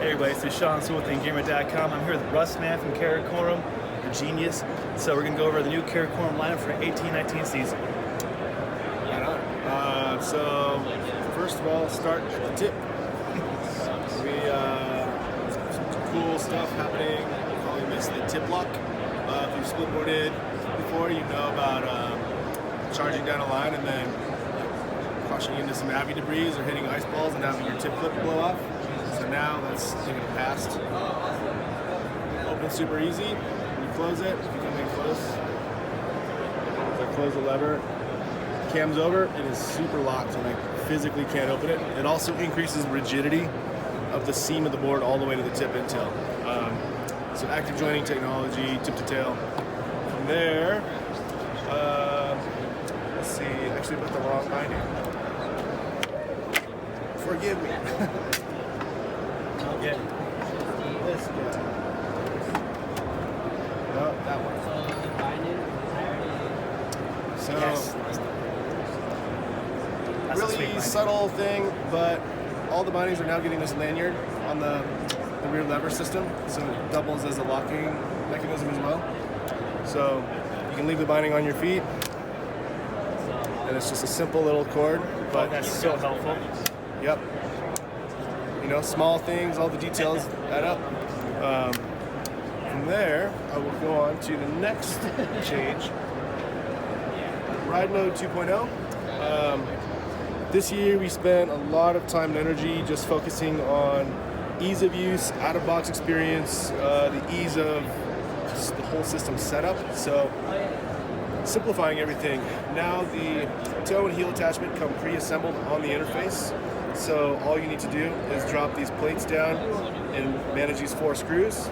Hey everybody, it's Sean with Gamer.com. I'm here with Russ Man from Karakoram, the genius. So we're going to go over the new Karakoram lineup for 18-19 season. Right on. So first of all, start at the tip. We some cool stuff happening. We probably missed the tip lock. If you've splitboarded before, you know about charging down a line and then crushing into some Abbey debris or hitting ice balls and having your tip clip blow off. So now that's thing of the past. Open super easy. When you close it, if you come in close, as I close the lever, cam's over, it is super locked and I physically can't open it. It also increases the rigidity of the seam of the board all the way to the tip and tail. So active joining technology, tip to tail. From there, let's see, actually put the wrong binding. Forgive me. Yeah. This guy. No, that one. So, Yes. That's a sweet really binding. subtle thing, but all the bindings are now getting this lanyard on the rear lever system, so it doubles as a locking mechanism as well. So you can leave the binding on your feet, and it's just a simple little cord. But that's so helpful. Yep. You know, small things, all the details add up. From there, I will go on to the next change. Ride mode 2.0. This year we spent a lot of time and energy just focusing on ease of use, out-of-box experience, the ease of just the whole system setup. So simplifying everything. Now the toe and heel attachment come pre-assembled on the interface. So all you need to do is drop these plates down and manage these 4 screws.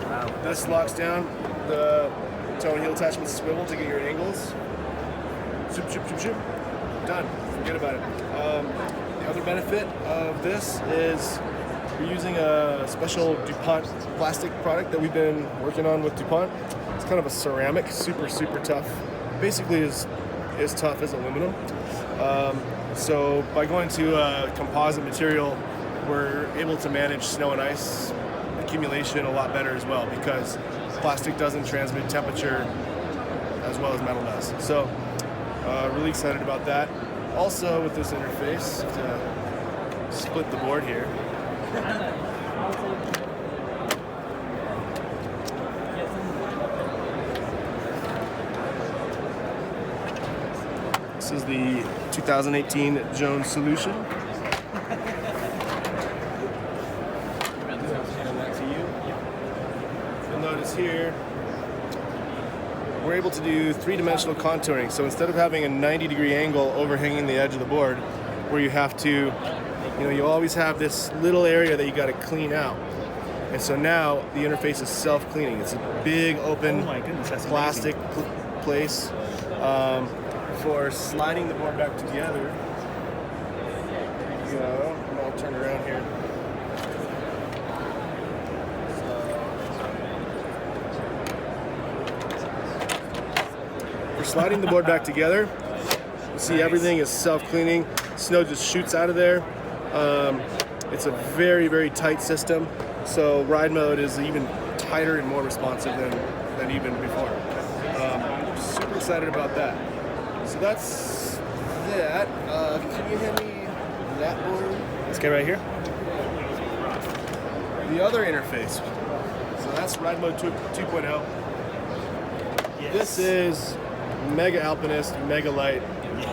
Wow. This locks down the toe and heel attachment swivel to get your angles. Shoop, shoop, shoop, shoop. Done. Forget about it. The other benefit of this is we're using a special DuPont plastic product that we've been working on with DuPont. It's kind of a ceramic, super, super tough. Basically as tough as aluminum. So by going to a composite material, we're able to manage snow and ice accumulation a lot better as well because plastic doesn't transmit temperature as well as metal does. So really excited about that. Also with this interface, to split the board here. This is the 2018 Jones solution. You'll notice here, we're able to do 3-dimensional contouring. So instead of having a 90-degree angle overhanging the edge of the board, where you have to, you always have this little area that you got to clean out. And so now the interface is self-cleaning. It's a big open Oh my goodness, that's plastic place. For sliding the board back together, I'll turn around here. For sliding the board back together, you see everything is self-cleaning. Snow just shoots out of there. It's a very, very tight system. So ride mode is even tighter and more responsive than even before. Super excited about that. So that's that. Can you hand me that board? Let's get right here. The other interface. So that's Ride Mode 2.0. Yes. This is Mega Alpinist, Mega Light,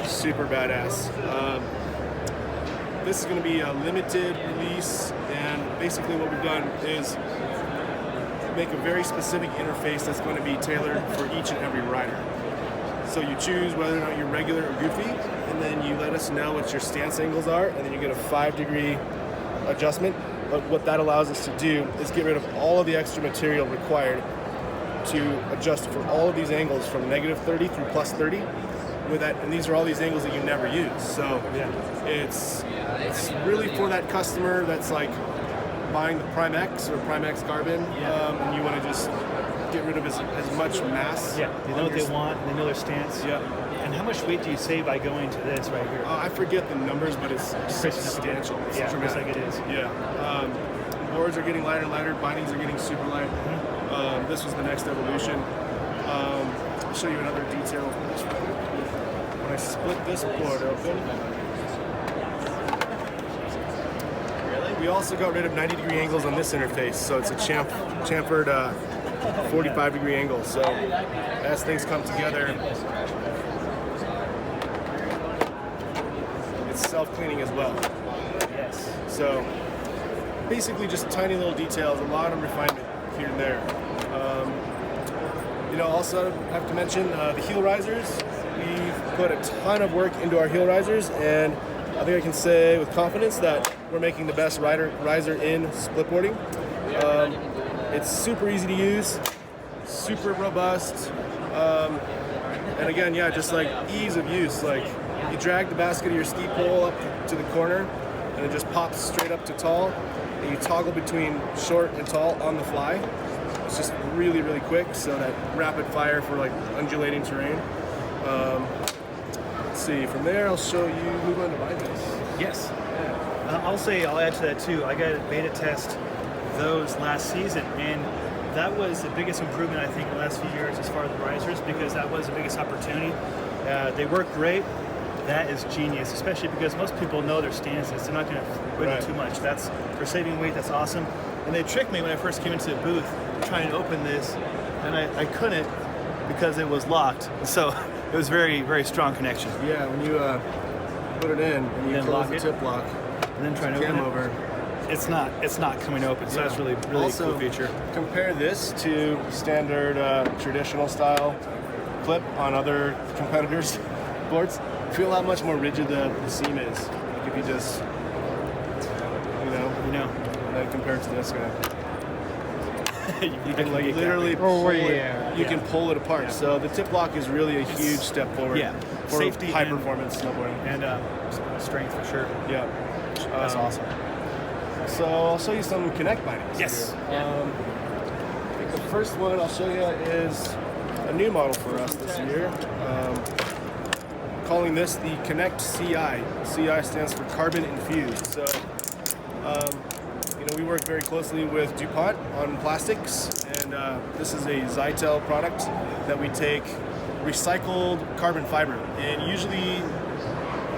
super badass. This is going to be a limited release, and basically what we've done is make a very specific interface that's going to be tailored for each and every rider. So you choose whether or not you're regular or goofy, and then you let us know what your stance angles are, and then you get a 5-degree adjustment. But what that allows us to do is get rid of all of the extra material required to adjust for all of these angles from -30 through +30. With that, and these are all these angles that you never use. So it's really for that customer that's like buying the Primax or Primax Carbon, and you want to just get rid of as much mass. Yeah, they know what they want, they know their stance. Yeah. And how much weight do you save by going to this right here? I forget the numbers, but it's substantial. It's Yeah, dramatic. looks like it is. Yeah. boards are getting lighter and lighter, bindings are getting super light. This was the next evolution. I'll show you another detail. When I split this board open, we also got rid of 90-degree angles on this interface, so it's a chamfered 45-degree angle. So as things come together, it's self-cleaning as well. Yes. So basically just tiny little details, a lot of refinement here and there. You know, also have to mention the heel risers. We've put a ton of work into our heel risers, and I think I can say with confidence that we're making the best riser in splitboarding. It's super easy to use, super robust, and again, yeah, just like ease of use. Like you drag the basket of your ski pole up to the corner, and it just pops straight up to tall, and you toggle between short and tall on the fly. It's just really, really quick, so that rapid fire for like undulating terrain. Let's see, from there I'll show you, move on to bindings. Yes. I'll add to that too. I got a beta test those last season, and that was the biggest improvement I think in the last few years as far as the risers, because that was the biggest opportunity. They work great. That is genius, especially because most people know their stances. They're not going to wiggle too much. That's for saving weight. That's awesome. And they tricked me when I first came into the booth trying to open this, and I couldn't because it was locked. So it was very, very strong connection. Yeah, when you put it in and you close the tip lock, and then try to open it over, it's not coming open. So that's really, really also, cool feature. Compare this to standard traditional style clip on other competitors' boards. Feel how much more rigid the seam is. Like if you just, you know, and then compare it to this guy. you can like literally pull it. You can pull it apart. So the tip lock is really a huge step forward. Yeah, for safety, high performance snowboarding, and strength for sure. Yeah, that's awesome. So I'll show you some Connect bindings. Yes. I think the first one I'll show you is a new model for us this year. Calling this the Connect CI. CI stands for Carbon Infused. So, you know, we work very closely with DuPont on plastics, and this is a Zytel product that we take recycled carbon fiber. And usually,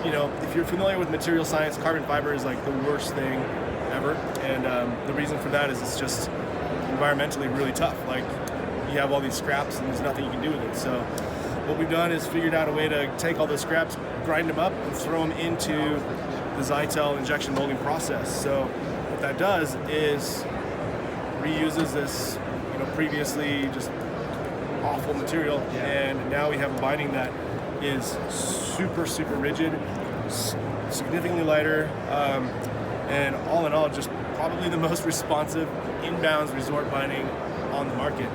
you know, if you're familiar with material science, carbon fiber is like the worst thing ever. And the reason for that is it's just environmentally really tough. Like, you have all these scraps and there's nothing you can do with it. So what we've done is figured out a way to take all those scraps, grind them up, and throw them into the Zytel injection molding process. So what that does is reuses this, you know, previously just awful material, and now we have a binding that is super, super rigid, significantly lighter, and all in all, just probably the most responsive inbounds resort binding on the market.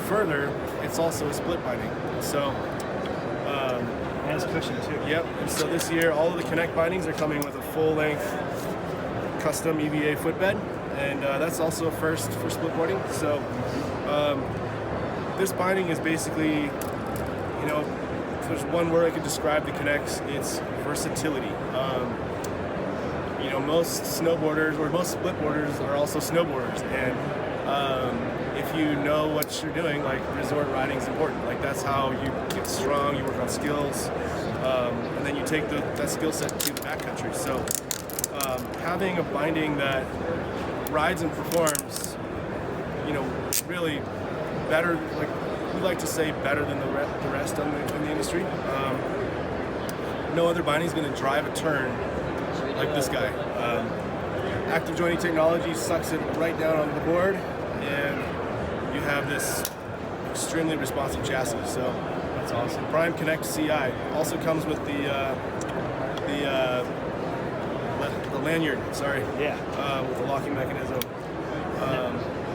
Further, it's also a split binding. So, and it's cushion too. Yep. And so this year, all of the Connect bindings are coming with a full-length custom EVA footbed, and that's also a first for splitboarding. So, this binding is basically, you know, if there's one word I could describe the Connects, it's versatility. You know, most snowboarders or most splitboarders are also snowboarders, and if you know what you're doing, like resort riding is important. Like that's how you get strong, you work on skills, and then you take that skill set to the backcountry. So having a binding that rides and performs, you know, really better, like we like to say better than the rest in the industry. No other binding is going to drive a turn like this guy. Active joining technology sucks it right down on the board, and you have this extremely responsive chassis. So that's awesome. Prime Connect CI also comes with the lanyard. Sorry. Yeah. With the locking mechanism.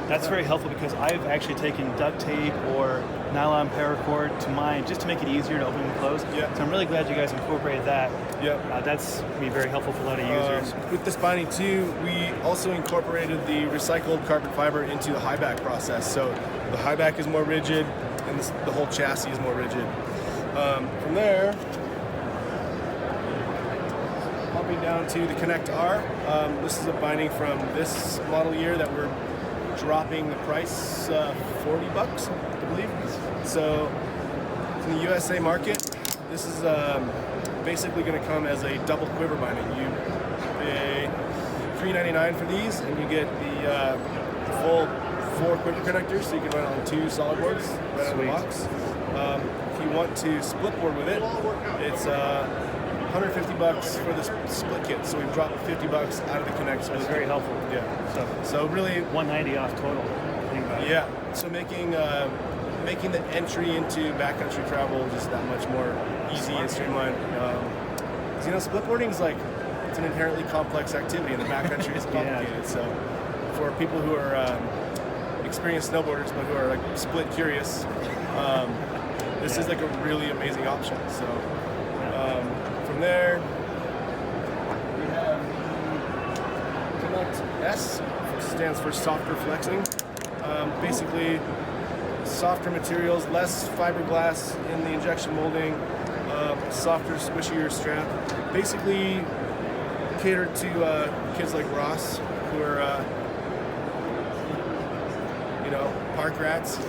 That's very helpful because I've actually taken duct tape or nylon paracord to mine just to make it easier to open and close. Yeah. So I'm really glad you guys incorporated that. Yeah. That's going to be very helpful for a lot of users. With this binding too, we also incorporated the recycled carbon fiber into the high back process. So the high back is more rigid, and the whole chassis is more rigid. From there, I'll jumping down to the Connect R. This is a binding from this model year that we're dropping the price $40, I believe. So in the USA market, this is basically going to come as a double quiver binding. You pay $3.99 for these, and you get the full 4 quiver connectors, so you can run on 2 solid boards right out of the box. If you want to split board with it, it's $150 for the split kit. So we've dropped $50 out of the Connect. So it's very helpful. Yeah. So really, $190 off total. Yeah. So making the entry into backcountry travel just that much more easy and streamlined. Because you know, split boarding is like, it's an inherently complex activity, and the backcountry is complicated. Yeah. So for people who are experienced snowboarders but who are like split curious, this is like a really amazing option. So from there, we have Connect S, which stands for softer flexing. Basically, softer materials, less fiberglass in the injection molding, softer, squishier strap. Basically catered to kids like Ross, who are, you know, park rats,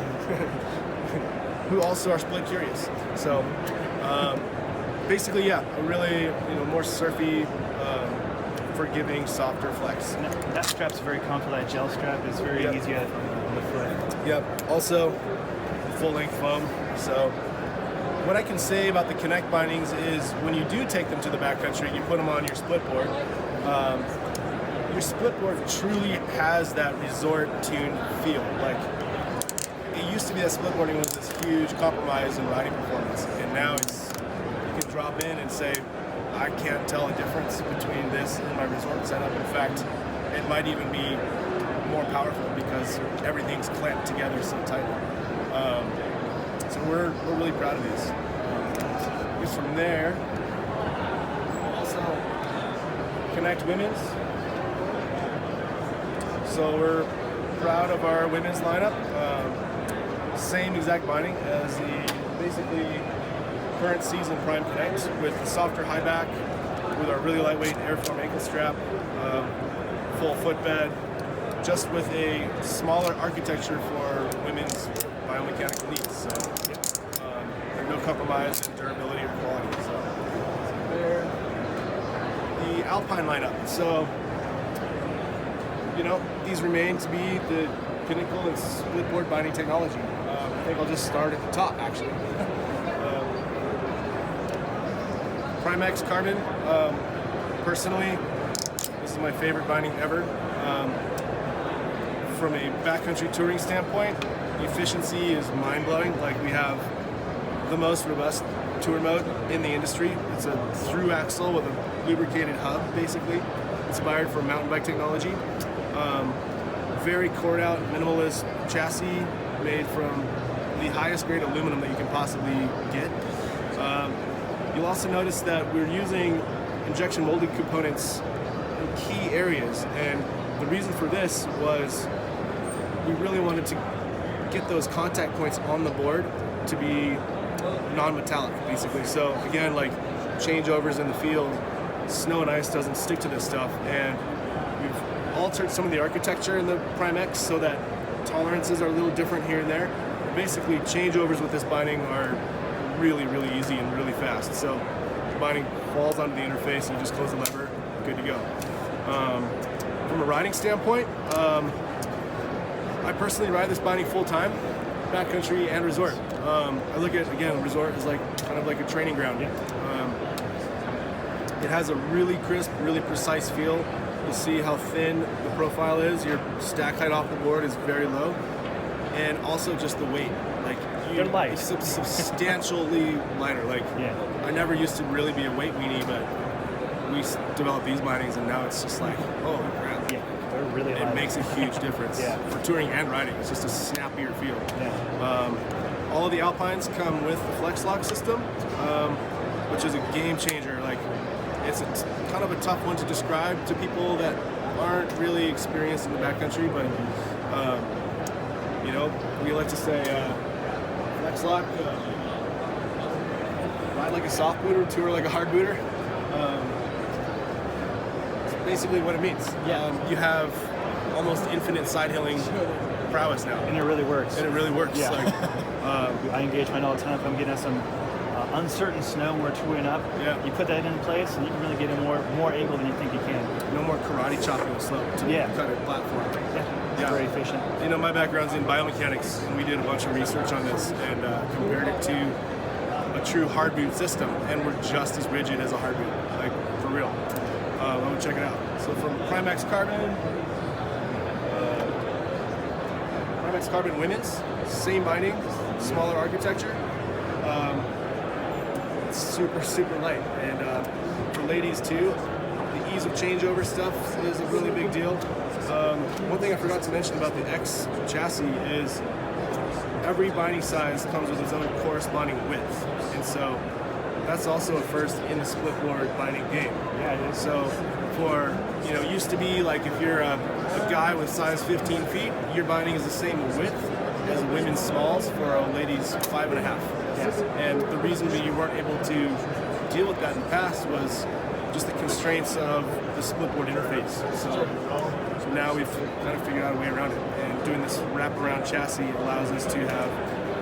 who also are split curious. So basically, yeah, a really, you know, more surfy, forgiving, softer flex. And that strap's very comfortable. That gel strap is very easy on the foot. Yep. Also, full-length foam. So what I can say about the Connect bindings is when you do take them to the backcountry, you put them on your split board. Your split board truly has that resort tune feel. Like, it used to be that split boarding was this huge compromise in riding performance, and now it's, you can drop in and say, I can't tell a difference between this and my resort setup. In fact, it might even be more powerful because everything's clamped together so tightly. So we're really proud of these. Just from there, also Connect Women's. So we're proud of our women's lineup. Same exact binding as the basically current season Prime Connect, with the softer high back, with our really lightweight Airform ankle strap, full footbed, just with a smaller architecture for women's biomechanical needs. So there's no compromise in durability or quality. So there, the Alpine lineup. So you know, these remain to be the pinnacle in split board binding technology. I think I'll just start at the top, actually. Primax Carbon, personally, this is my favorite binding ever. From a backcountry touring standpoint, the efficiency is mind-blowing. Like, we have the most robust tour mode in the industry. It's a through axle with a lubricated hub, basically, inspired from mountain bike technology. Very cored out, minimalist chassis made from the highest grade aluminum that you can possibly get. You'll also notice that we're using injection molded components in key areas, and the reason for this was we really wanted to get those contact points on the board to be non-metallic, basically. So again, like changeovers in the field, snow and ice doesn't stick to this stuff, and we've altered some of the architecture in the Primax so that tolerances are a little different here and there. But basically, changeovers with this binding are really, really easy and really fast. So the binding falls onto the interface and you just close the lever, good to go. From a riding standpoint, I personally ride this binding full time, backcountry and resort. I look at, again, resort as like kind of like a training ground. It has a really crisp, really precise feel. You'll see how thin the profile is. Your stack height off the board is very low, and also just the weight. Like, they're light. It's substantially lighter. Like, I never used to really be a weight weenie, but we developed these bindings, and now it's just like, oh crap. Yeah, they're really light. It makes a huge difference for touring and riding. It's just a snappier feel. All of the Alpines come with the Flex Lock system, which is a game changer. Like, it's kind of a tough one to describe to people that aren't really experienced in the backcountry, but you know, we like to say Flex Lock, ride like a soft booter, tour like a hard booter. basically what it means. Yeah. You have almost infinite side hilling prowess now. And it really works. And it really works. Yeah. Like, I engage mine all the time if I'm getting some uncertain snow where it's touring up. Yeah. You put that in place and you can really get in more angle than you think you can. no more karate chopping the slope to kind of platform. Yeah. Very efficient. You know, my background's in biomechanics, and we did a bunch of research on this and compared it to a true hard boot system, and we're just as rigid as a hard boot, like for real. I would check it out. So from Primax Carbon, Primax Carbon women's, same binding, smaller architecture. It's super light, and for ladies too, the ease of changeover stuff is a really big deal. One thing I forgot to mention about the X chassis is every binding size comes with its own corresponding width, and so that's also a first in the splitboard binding game. Yeah, it is. So for, you know, it used to be like if you're a guy with size 15 feet, your binding is the same width as a women's smalls for a lady's 5.5. Yes. And the reason we weren't able to deal with that in the past was just the constraints of the splitboard interface. So now we've kind of figured out a way around it, and doing this wraparound chassis allows us to have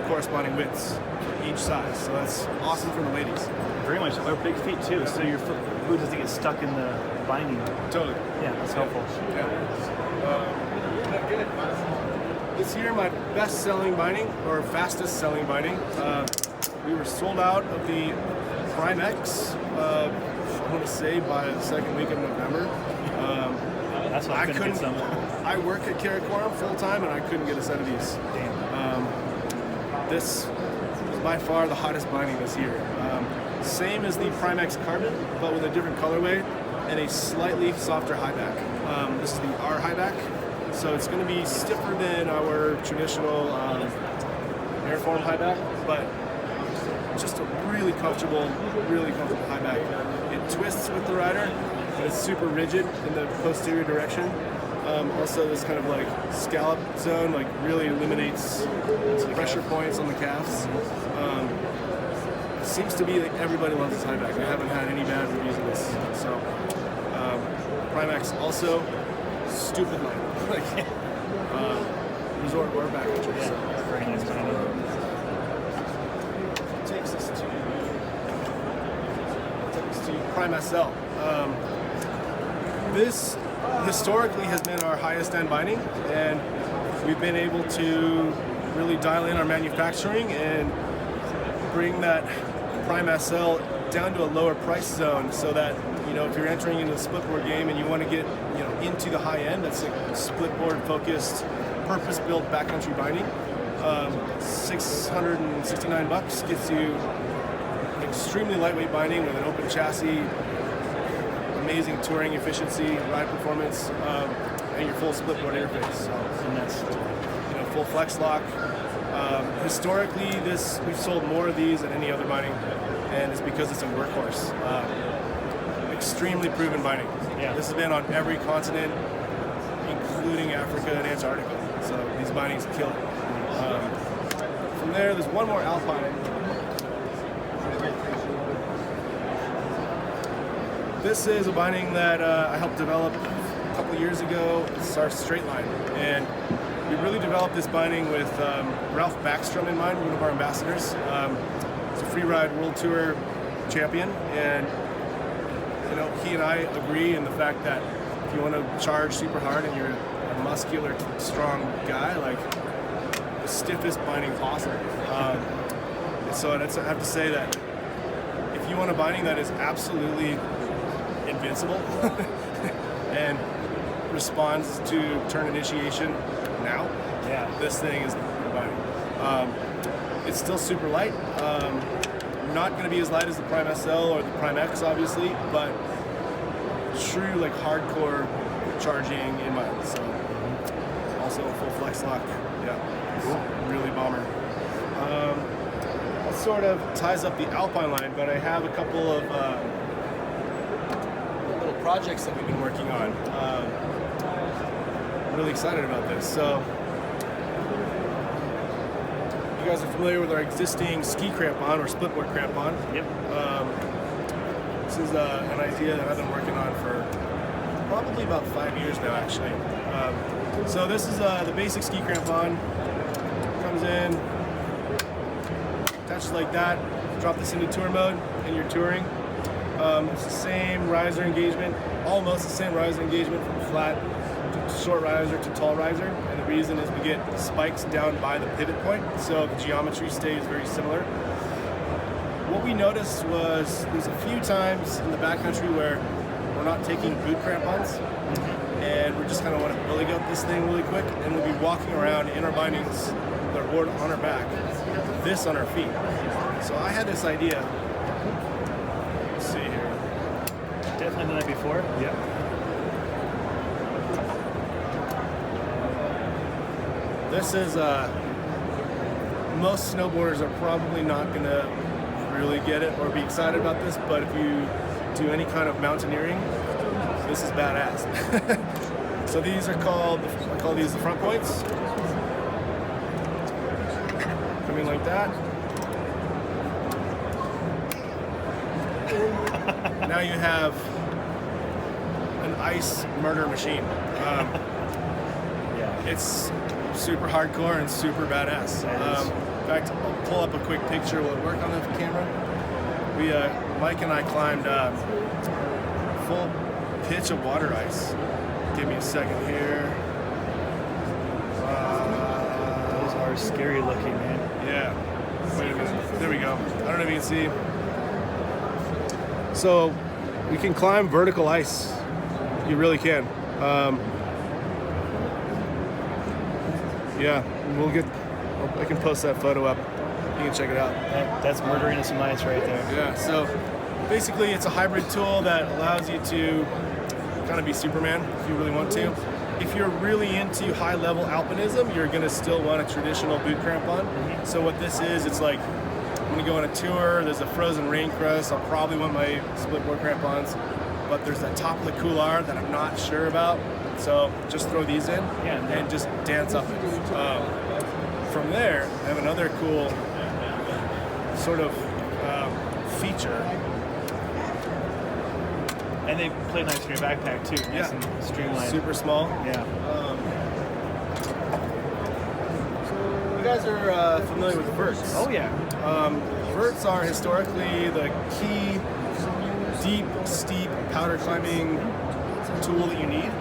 corresponding widths for each size. So that's awesome for the ladies. Very much. Or big feet too, so your foot doesn't get stuck in the binding. Totally. Yeah, that's helpful. This year, my best-selling binding, or fastest-selling binding, we were sold out of the Primax, I want to say by the second week of November. That's why I couldn't get some. I work at Karakoram full-time, and I couldn't get a set of these. Damn. This is by far the hottest binding this year. Same as the Primax Carbon, but with a different colorway and a slightly softer high back. This is the R high back, so it's going to be stiffer than our traditional airform high back, but just a really comfortable high back. It twists with the rider, but it's super rigid in the posterior direction. Also, this kind of like scallop zone like really eliminates pressure points on the calves. Seems to be like everybody loves this high back. I haven't had any bad reviews of this. So Primax also stupid light, like resort or backcountry. Yeah, So. very nice binding. Takes us to Primax L. This historically has been our highest end binding, and we've been able to really dial in our manufacturing and bring that Primax L down to a lower price zone, so that, you know, if you're entering into the splitboard game and you want to get, you know, into the high end, that's a splitboard focused, purpose-built backcountry binding. $669 gets you an extremely lightweight binding with an open chassis, amazing touring efficiency, ride performance, and your full splitboard interface. So, And that's, you know, full flex lock. Historically, we've sold more of these than any other binding, and it's because it's a workhorse. Extremely proven binding. Yeah. This has been on every continent, including Africa and Antarctica. So these bindings kill it. From there's one more Alpine. This is a binding that I helped develop a couple of years ago. It's our straight line, and we really developed this binding with Ralph Backstrom in mind, one of our ambassadors. He's a free ride world tour champion, and you know, he and I agree in the fact that if you want to charge super hard and you're a muscular, strong guy, like the stiffest binding possible. And so I have to say that if you want a binding that is absolutely invincible and responds to turn initiation now, yeah, this thing is the binding. It's still super light. Not going to be as light as the Primax L or the Primax, obviously, but true like hardcore charging in mind. So also a full flex lock. Yeah, cool. Really bomber. That sort of ties up the Alpine line, but I have a couple of little projects that we've been working on. Really excited about this. So you guys are familiar with our existing ski crampon or splitboard crampon. Yep. This is an idea that I've been working on for probably about 5 years now, actually. So this is the basic ski crampon. Comes in, attaches like that. Drop this into tour mode, and you're touring. It's the same riser engagement, almost the same riser engagement from flat to short riser to tall riser. And the reason is we get spikes down by the pivot point, so the geometry stays very similar. What we noticed was there's a few times in the backcountry where we're not taking boot crampons, and we just kind of want to billy goat this thing really quick, and we'll be walking around in our bindings with our board on our back, this on our feet. So I had this idea. Let's see here. Definitely done that before. Yeah. This is, most snowboarders are probably not going to really get it or be excited about this, but if you do any kind of mountaineering, this is badass. So these are called, I call these the front points. Come in like that. Now you have an ice murder machine. Yeah. It's super hardcore and super badass. In fact, I'll pull up a quick picture. Will it work on the camera? We, Mike and I climbed full pitch of water ice. Give me a second here. Those are scary looking, man. Yeah. Wait a minute. There we go. I don't know if you can see. So we can climb vertical ice. You really can. Yeah, we'll get. I can post that photo up. You can check it out. That's murdering some ice right there. Yeah. So basically, it's a hybrid tool that allows you to kind of be Superman if you really want to. If you're really into high-level alpinism, you're gonna still want a traditional boot crampon. So what this is, it's like I'm gonna go on a tour. There's a frozen rain crust. I'll probably want my Splitboard crampons, but there's that top of the couloir that I'm not sure about. So just throw these in and just dance up it. From there, I have another cool sort of feature. And they play nice in your backpack too. Nice and streamlined. Super small. Yeah. So you guys are familiar with verts? Oh yeah. Verts are historically the key deep, steep powder climbing tool that you need.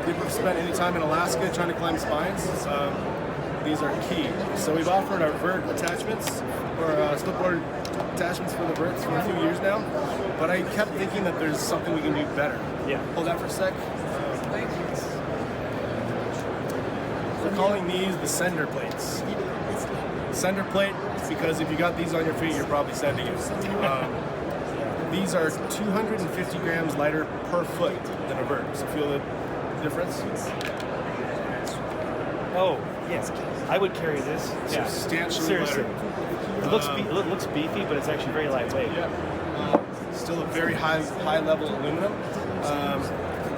If you've ever spent any time in Alaska trying to climb spines, these are key. So we've offered our vert attachments, or Splitboard attachments for the verts for a few years now, but I kept thinking that there's something we can do better. Yeah. Hold that for a sec. We're calling these the sender plates. Sender plate, because if you got these on your feet, you're probably sending it. These are 250 grams lighter per foot than a vert. So feel the difference? Oh yes. I would carry this. Substantially Seriously. lighter. It looks beefy, but it's actually very lightweight. Yeah. Still a very high level aluminum.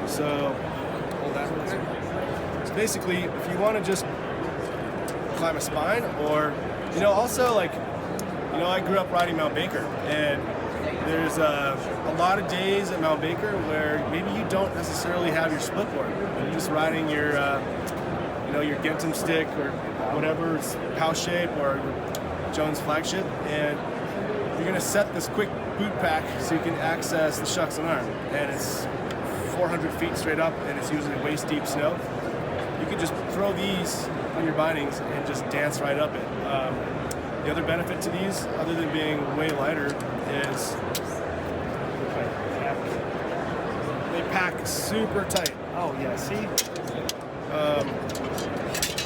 So hold that real quick. So basically, if you want to just climb a spine, or also I grew up riding Mount Baker, and there's a lot of days at Mount Baker where maybe you don't necessarily have your Splitboard. You're just riding your your Gentum stick or whatever, POW shape or Jones flagship, and you're gonna set this quick boot pack so you can access the shucks and arm, and it's 400 feet straight up, and it's usually waist deep snow. You can just throw these on your bindings and just dance right up it. The other benefit to these, other than being way lighter, is they pack super tight. Oh yeah, see? In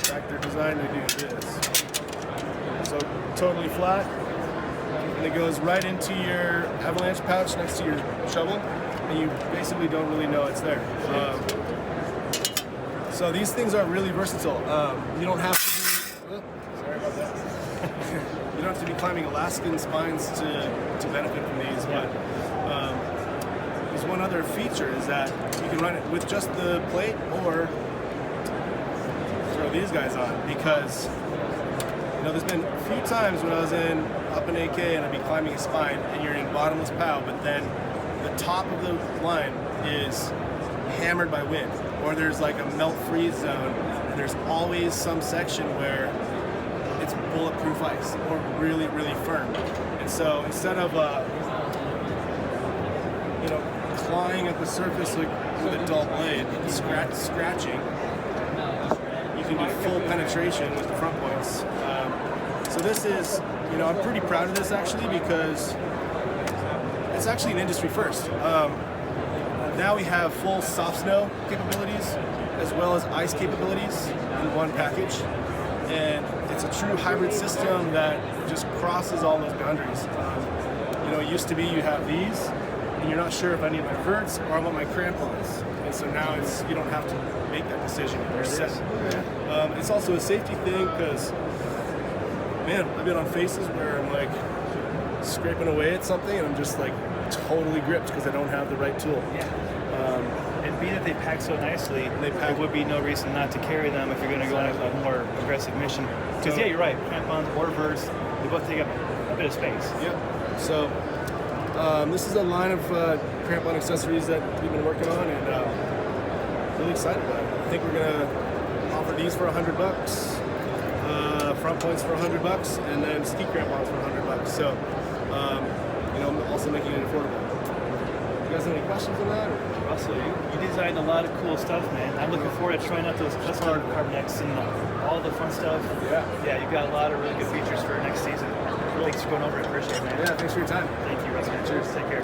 fact, they're designed to do this. So totally flat, and it goes right into your avalanche pouch next to your shovel, and you basically don't really know it's there. So these things are really versatile. You don't have to be, sorry about that. You don't have to be climbing Alaskan spines to benefit from these, but there's one other feature is that you can run it with just the plate or throw these guys on, because there's been a few times when I was up in AK and I'd be climbing a spine and you're in bottomless POW, but then the top of the line is hammered by wind, or there's like a melt freeze zone, and there's always some section where it's bulletproof ice or really, really firm. And so instead of clawing at the surface with a dull blade, scratching, you can do full penetration with the front points. So this is, I'm pretty proud of this actually, because it's actually an industry first. Now we have full soft snow capabilities as well as ice capabilities in one package. And it's a true hybrid system that just crosses all those boundaries. It used to be you have these, and you're not sure if I need my verts or I want my crampons. And so now you don't have to make that decision. You're set. It's also a safety thing because, man, I've been on faces where I'm like scraping away at something and I'm just like totally gripped because I don't have the right tool. And being that they pack so nicely, there would be no reason not to carry them if you're going to go on a more aggressive mission. Because you're right, crampons or verts, they both take up a bit of space. Yep. So this is a line of crampon accessories that we've been working on, and really excited about it. I think we're going to offer these for $100, front points for $100, and then ski crampons for $100. So also making it affordable. You guys have any questions on that? Russell, you designed a lot of cool stuff, man. I'm looking forward to trying out those custom Carbon X and all the fun stuff. Yeah, you've got a lot of really good features for next season. Thanks for going over it. Appreciate it, man. Yeah, thanks for your time. Thank you, Russell. Cheers. Take care.